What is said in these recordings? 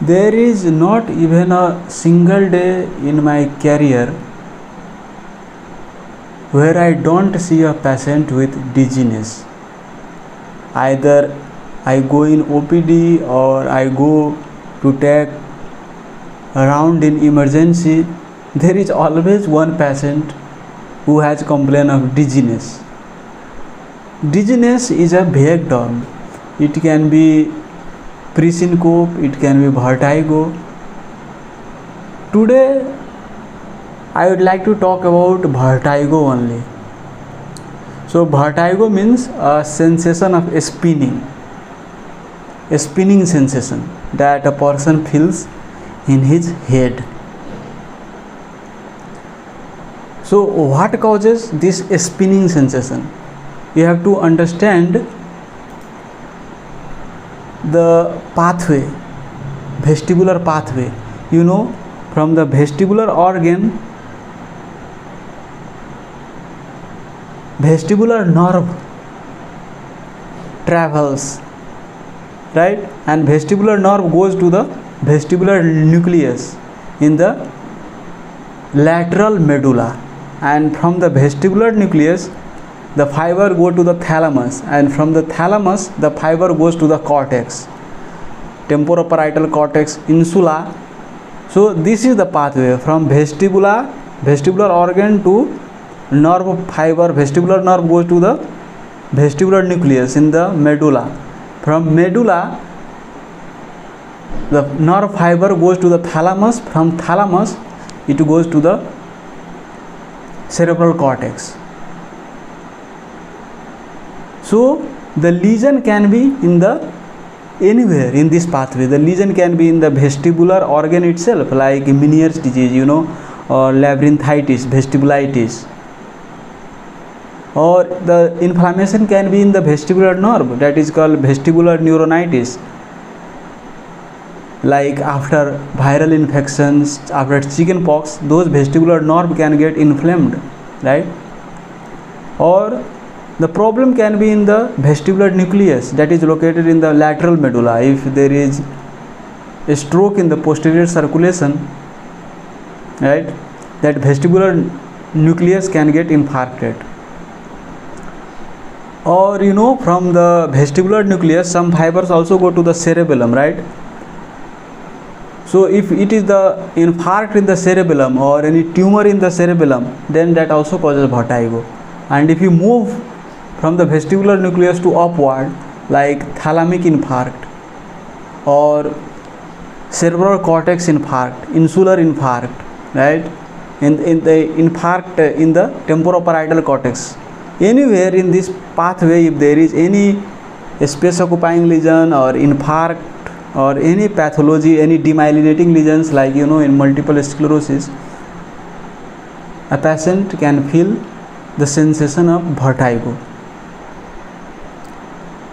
There is not even a single day in my career where I don't see a patient with dizziness. Either I go in OPD or I go to take a round in emergency, there is always one patient who has complaint of dizziness. Dizziness is a vague term. It can be presyncope, it can be vertigo. Today I would like to talk about vertigo only. So vertigo means a sensation of spinning, a spinning sensation that a person feels in his head. So what causes this spinning sensation? You have to understand the pathway, vestibular pathway. You know, from the vestibular organ, vestibular nerve travels, right? And vestibular nerve goes to the vestibular nucleus in the lateral medulla, and from the vestibular nucleus the fiber go to the thalamus, and from the thalamus the fiber goes to the cortex, temporoparietal cortex, insula. So this is the pathway from vestibular organ to nerve fiber. Vestibular nerve goes to the vestibular nucleus in the medulla. From medulla the nerve fiber goes to the thalamus. From thalamus it goes to the cerebral cortex. So the lesion can be in the anywhere in this pathway. The lesion can be in the vestibular organ itself, like Meniere's disease, you know, or labyrinthitis, vestibulitis. Or the inflammation can be in the vestibular nerve, that is called vestibular neuronitis. Like after viral infections, after chickenpox, those vestibular nerve can get inflamed, right? Or the problem can be in the vestibular nucleus that is located in the lateral medulla. If there is a stroke in the posterior circulation, right, that vestibular nucleus can get infarcted. Or you know, from the vestibular nucleus some fibers also go to the cerebellum, right? So if it is the infarct in the cerebellum or any tumor in the cerebellum, then that also causes vertigo. And if you move from the vestibular nucleus to upward, like thalamic infarct or cerebral cortex infarct, insular infarct, right, in the infarct in the temporoparietal cortex, anywhere in this pathway, if there is any space occupying lesion or infarct or any pathology, any demyelinating lesions, like you know, in multiple sclerosis, a patient can feel the sensation of vertigo.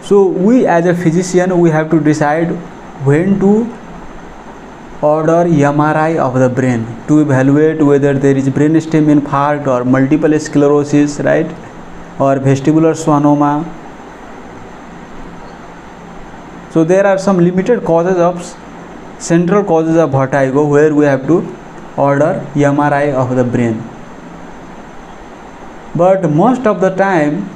So we as a physician, we have to decide when to order MRI of the brain to evaluate whether there is brainstem infarct or multiple sclerosis, right, or vestibular schwannoma. So there are some limited causes of central causes of vertigo where we have to order MRI of the brain. But most of the time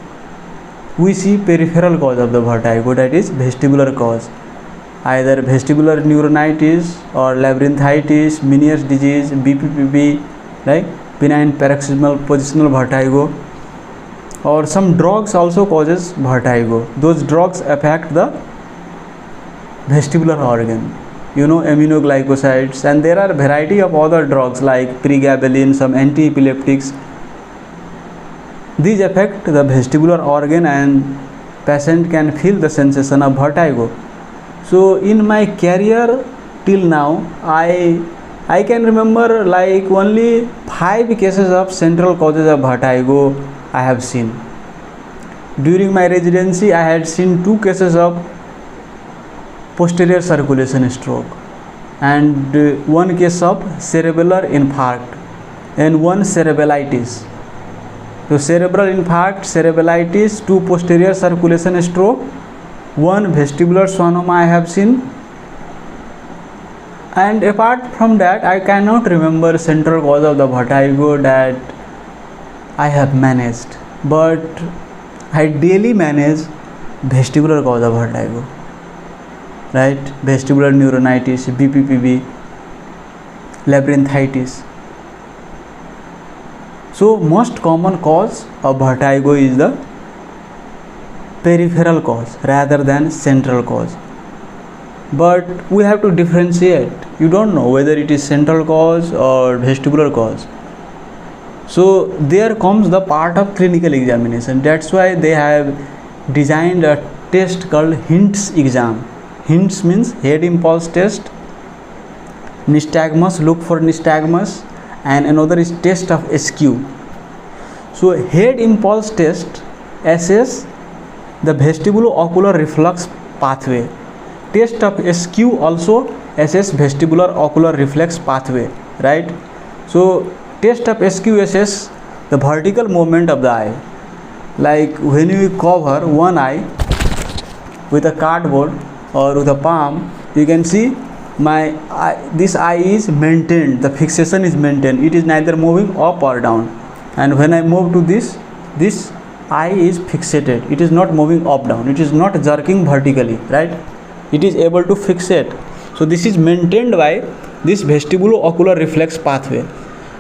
we see peripheral cause of the vertigo, that is vestibular cause, either vestibular neuronitis or labyrinthitis, Meniere's disease, BPPV, like benign paroxysmal positional vertigo. Or some drugs also causes vertigo. Those drugs affect the vestibular organ, you know, aminoglycosides, and there are variety of other drugs like pregabalin, some anti-epileptics. These affect the vestibular organ and patient can feel the sensation of vertigo. So in my career till now, I can remember like only 5 cases of central causes of vertigo I have seen. During my residency, I had seen 2 cases of posterior circulation stroke and 1 case of cerebellar infarct and 1 cerebellitis. So cerebral infarct, cerebellitis, 2 posterior circulation stroke, 1 vestibular schwannoma I have seen, And apart from that, I cannot remember central cause of the vertigo that I have managed, but I daily manage vestibular cause of vertigo, right? Vestibular neuronitis, BPPV, labyrinthitis. So most common cause of vertigo is the peripheral cause rather than central cause. But we have to differentiate. You don't know whether it is central cause or vestibular cause. So there comes the part of clinical examination. That's why they have designed a test called HINTS exam. HINTS means head impulse test, nystagmus, look for nystagmus, and another is test of SQ. So head impulse test assess the vestibulo-ocular reflex pathway. Test of SQ also assess vestibular ocular reflex pathway, right? So test of SQ assess the vertical movement of the eye. Like when you cover one eye with a cardboard or with a palm, you can see this eye is maintained, the fixation is maintained, it is neither moving up or down. And when I move to this eye is fixated, it is not moving up down, it is not jerking vertically, right? It is able to fixate. So this is maintained by this vestibulo-ocular reflex pathway.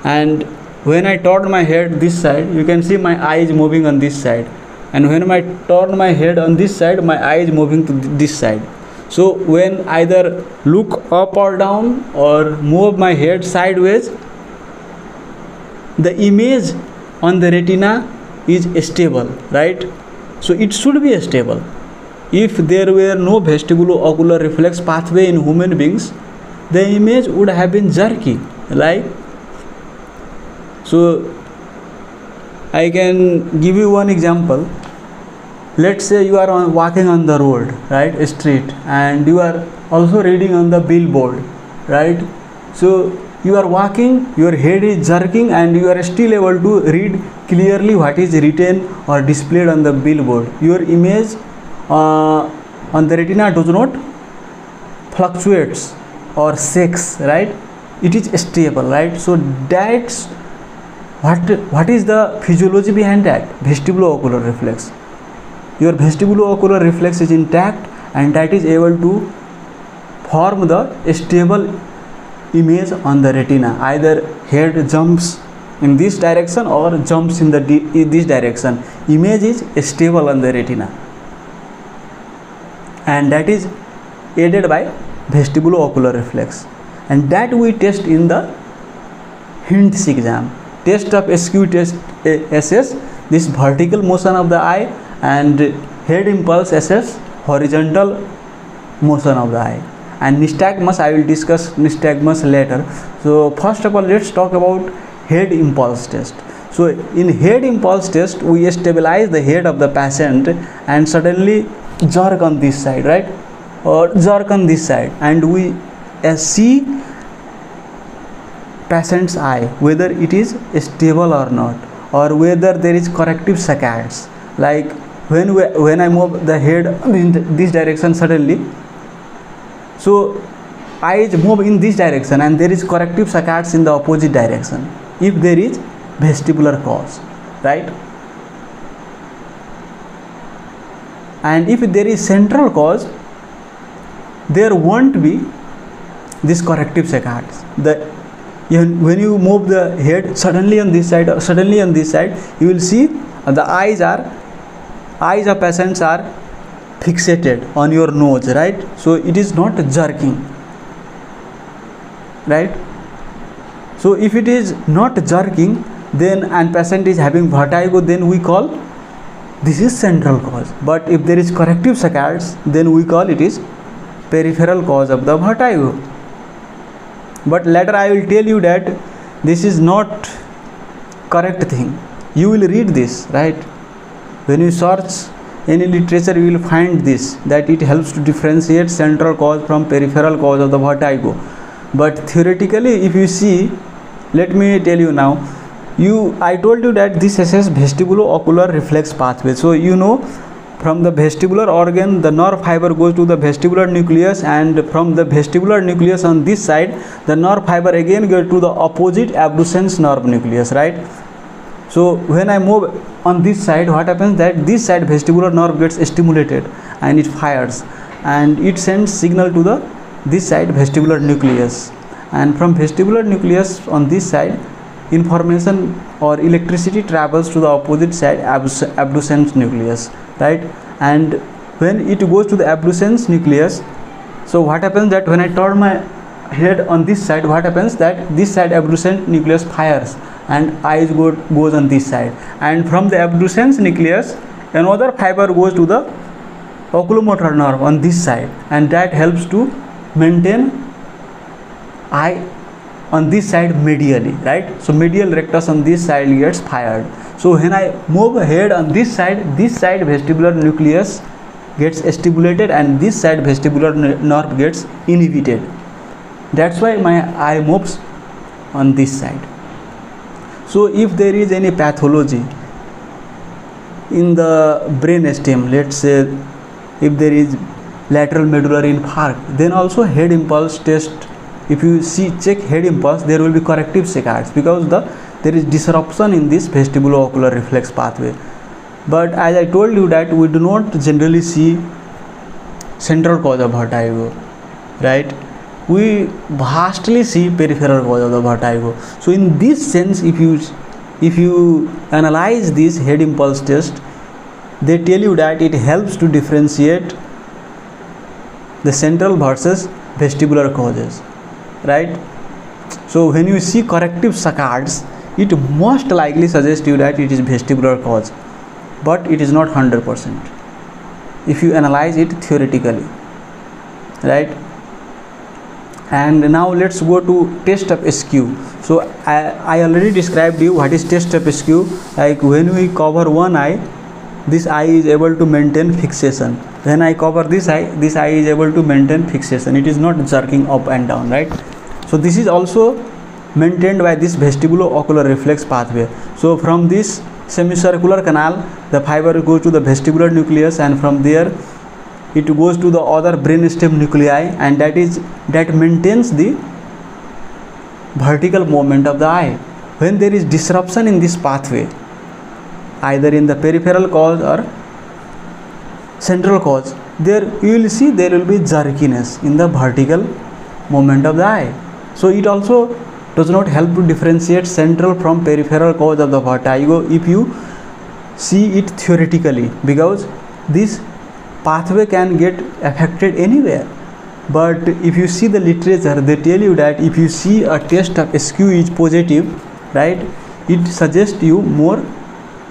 And when I turn my head this side, you can see my eye is moving on this side, and when I turn my head on this side, my eye is moving to this side. So when either look up or down or move my head sideways, the image on the retina is stable, right? So it should be stable. If there were no vestibulo-ocular reflex pathway in human beings, the image would have been jerky, like. So I can give you one example. Let's say you are walking on the road, right, street, and you are also reading on the billboard, right? So you are walking, your head is jerking, and you are still able to read clearly what is written or displayed on the billboard. Your image on the retina does not fluctuates or shakes, right? It is stable, right? So that's what is the physiology behind that? Vestibulo-ocular reflex. Your vestibulo-ocular reflex is intact, and that is able to form the stable image on the retina. Either head jumps in this direction or jumps in this direction. Image is stable on the retina, and that is aided by vestibulo-ocular reflex, and that we test in the HINTS exam. Test of SQ test assess this vertical motion of the eye, and head impulse assess horizontal motion of the eye. And nystagmus, I will discuss nystagmus later. So first of all, let's talk about head impulse test. So in head impulse test, we stabilize the head of the patient and suddenly jerk on this side, right, or jerk on this side, and we see patient's eye whether it is stable or not, or whether there is corrective saccades. Like when I move the head in this direction suddenly, so eyes move in this direction and there is corrective saccades in the opposite direction, if there is vestibular cause, right? And if there is central cause, there won't be this corrective saccades. When you move the head suddenly on this side or suddenly on this side, you will see the eyes of patients are fixated on your nose, right? So it is not jerking, right? So if it is not jerking, then and patient is having vertigo, then we call this is central cause. But if there is corrective saccades, then we call it is peripheral cause of the vertigo. But later I will tell you that this is not correct thing. You will read this, right? When you search any literature, you will find this, that it helps to differentiate central cause from peripheral cause of the vertigo. But theoretically, if you see, let me tell you now, I told you that this assess vestibulo-ocular reflex pathway. So you know from the vestibular organ the nerve fiber goes to the vestibular nucleus, and from the vestibular nucleus on this side the nerve fiber again goes to the opposite abducens nerve nucleus, right? So when I move on this side, what happens that this side vestibular nerve gets stimulated and it fires and it sends signal to the this side vestibular nucleus, and from vestibular nucleus on this side information or electricity travels to the opposite side abducens nucleus, right? And when it goes to the abducens nucleus, so what happens that when I turn my head on this side, what happens that this side abducens nucleus fires and eyes goes on this side, and from the abducens nucleus another fiber goes to the oculomotor nerve on this side, and that helps to maintain eye on this side medially, right? So medial rectus on this side gets fired. So when I move head on this side vestibular nucleus gets stimulated and this side vestibular nerve gets inhibited. That's why my eye moves on this side. So if there is any pathology in the brain stem, let's say if there is lateral medullary infarct, then also head impulse test, if you check head impulse, there will be corrective saccades because there is disruption in this vestibulo-ocular reflex pathway. But as I told you that we do not generally see central cause of vertigo, right? We vastly see peripheral cause of the vertigo. So in this sense, if you analyze this head impulse test, they tell you that it helps to differentiate the central versus vestibular causes, right? So when you see corrective saccades, it most likely suggests you that it is vestibular cause, but it is not 100% if you analyze it theoretically, right? And now let's go to test of skew. So I already described you what is test of skew. Like when we cover one eye, this eye is able to maintain fixation. When I cover this eye is able to maintain fixation. It is not jerking up and down, right? So this is also maintained by this vestibulo-ocular reflex pathway. So from this semicircular canal, the fiber goes to the vestibular nucleus, and from there it goes to the other brainstem nuclei, and that maintains the vertical movement of the eye. When there is disruption in this pathway, either in the peripheral cause or central cause, there you will see there will be jerkiness in the vertical movement of the eye. So it also does not help to differentiate central from peripheral cause of the vertigo if you see it theoretically, because this pathway can get affected anywhere. But if you see the literature, they tell you that if you see a test of skew is positive, right, it suggests you more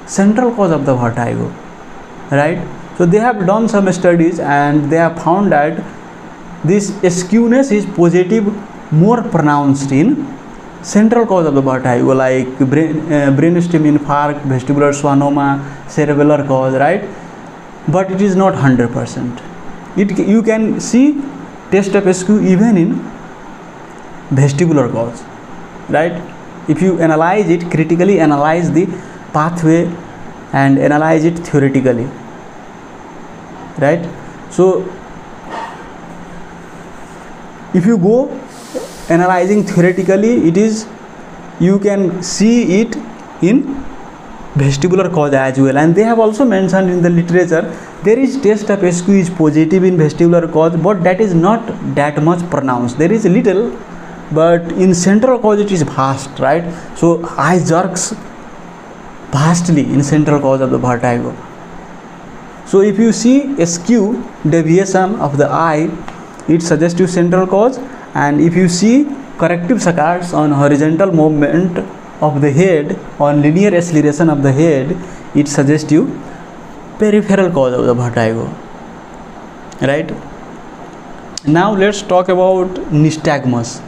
central cause of the vertigo, right? So they have done some studies and they have found that this skewness is positive more pronounced in central cause of the vertigo, like brainstem infarct, vestibular schwannoma, cerebellar cause, right? But it is not 100%. You can see test of skew even in vestibular cause, right? If you analyze it, critically analyze the pathway and analyze it theoretically, right? So if you go analyzing theoretically, you can see it in vestibular cause as well. And they have also mentioned in the literature there is test of skew is positive in vestibular cause, but that is not that much pronounced. There is a little, but in central cause it is vast, right? So eye jerks vastly in central cause of the vertigo. So if you see a skew deviation of the eye, it suggests you central cause, and if you see corrective saccades on horizontal movement of the head, on linear acceleration of the head, it suggests you peripheral cause of the vertigo, right? Now let's talk about nystagmus.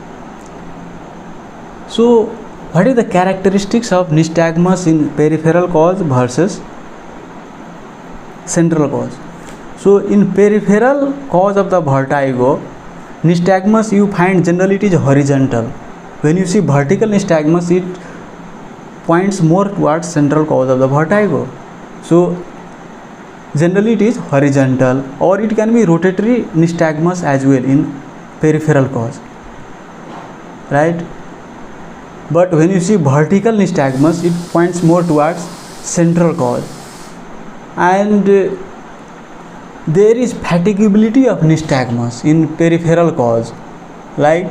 So what is the characteristics of nystagmus in peripheral cause versus central cause? So in peripheral cause of the vertigo, nystagmus you find generally it is horizontal. When you see vertical nystagmus, it points more towards central cause of the vertigo. So generally it is horizontal, or it can be rotatory nystagmus as well in peripheral cause, right? But when you see vertical nystagmus, it points more towards central cause. And there is fatigability of nystagmus in peripheral cause. Like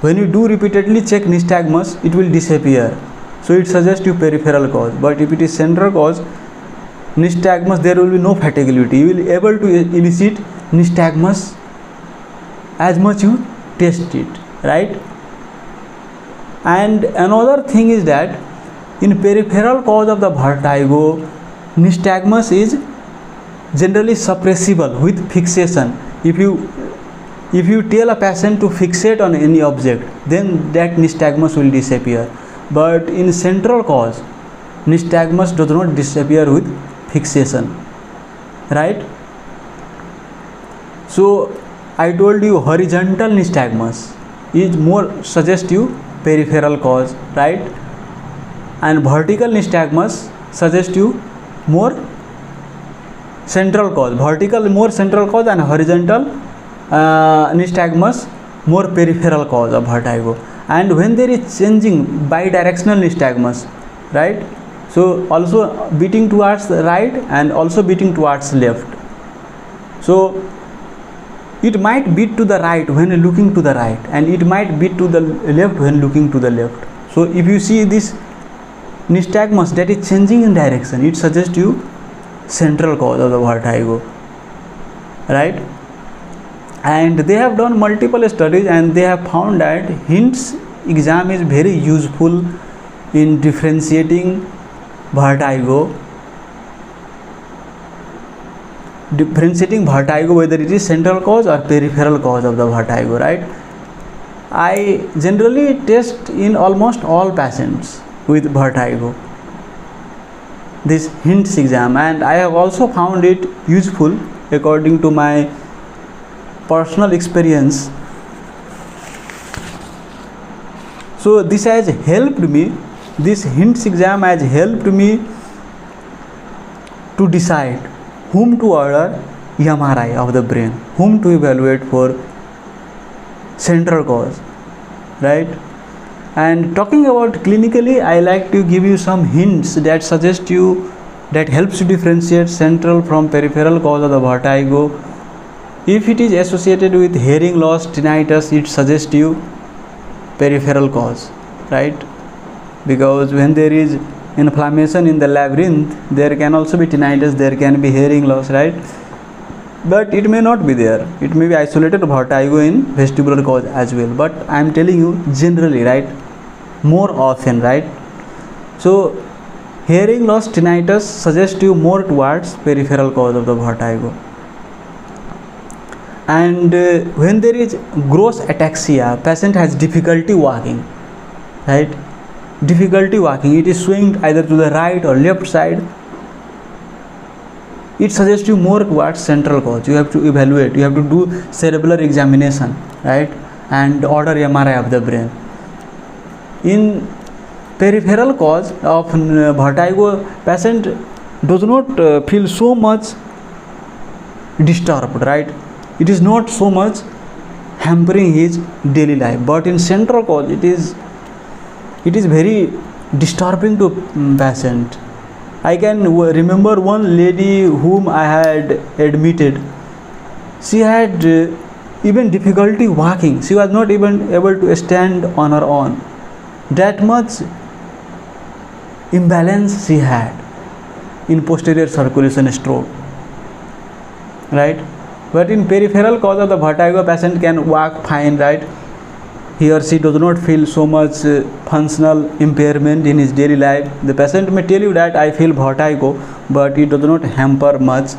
when you do repeatedly check nystagmus, it will disappear. So it suggests you peripheral cause. But if it is central cause, nystagmus, there will be no fatigability. You will be able to elicit nystagmus as much you test it, right? And another thing is that in peripheral cause of the vertigo, nystagmus is generally suppressible with fixation. If you tell a patient to fixate on any object, then that nystagmus will disappear. But in central cause, nystagmus does not disappear with fixation, right? So I told you horizontal nystagmus is more suggestive peripheral cause, right? And vertical nystagmus suggests you more central cause. Vertical more central cause, and horizontal nystagmus more peripheral cause of vertigo. And when there is changing bidirectional nystagmus, right? So also beating towards the right and also beating towards left. So it might beat to the right when looking to the right, and it might beat to the left when looking to the left. So if you see this nystagmus that is changing in direction, it suggests you central cause of the vertigo, right? And they have done multiple studies, and they have found that Hind's exam is very useful in differentiating vertigo, whether it is central cause or peripheral cause of the vertigo, right? I generally test in almost all patients with vertigo this Hind's exam, and I have also found it useful according to my personal experience. So this has helped me, this Hind's exam has helped me to decide whom to order MRI of the brain, whom to evaluate for central cause, right? And talking about clinically, I like to give you some hints that suggest you, that helps you differentiate central from peripheral cause of the vertigo. If it is associated with hearing loss, tinnitus, it suggests you peripheral cause, right? Because when there is inflammation in the labyrinth, there can also be tinnitus, there can be hearing loss, right? But it may not be there. It may be isolated vertigo in vestibular cause as well. But I am telling you generally, right? More often, right? So hearing loss, tinnitus suggests you more towards peripheral cause of the vertigo. And when there is gross ataxia, patient has difficulty walking, right? Difficulty walking, it is swinged either to the right or left side. It suggests you more towards central cause. You have to evaluate, you have to do cerebral examination, right? And order MRI of the brain. In peripheral cause of vertigo, patient does not feel so much disturbed, right? It is not so much hampering his daily life. But in central cause, it is very disturbing to patient. I can remember one lady whom I had admitted. She had even difficulty walking. She was not even able to stand on her own. That much imbalance she had in posterior circulation stroke, right? But in peripheral cause of the vertigo, patient can walk fine, right? He or she does not feel so much functional impairment in his daily life. The patient may tell you that I feel vertigo, but it does not hamper much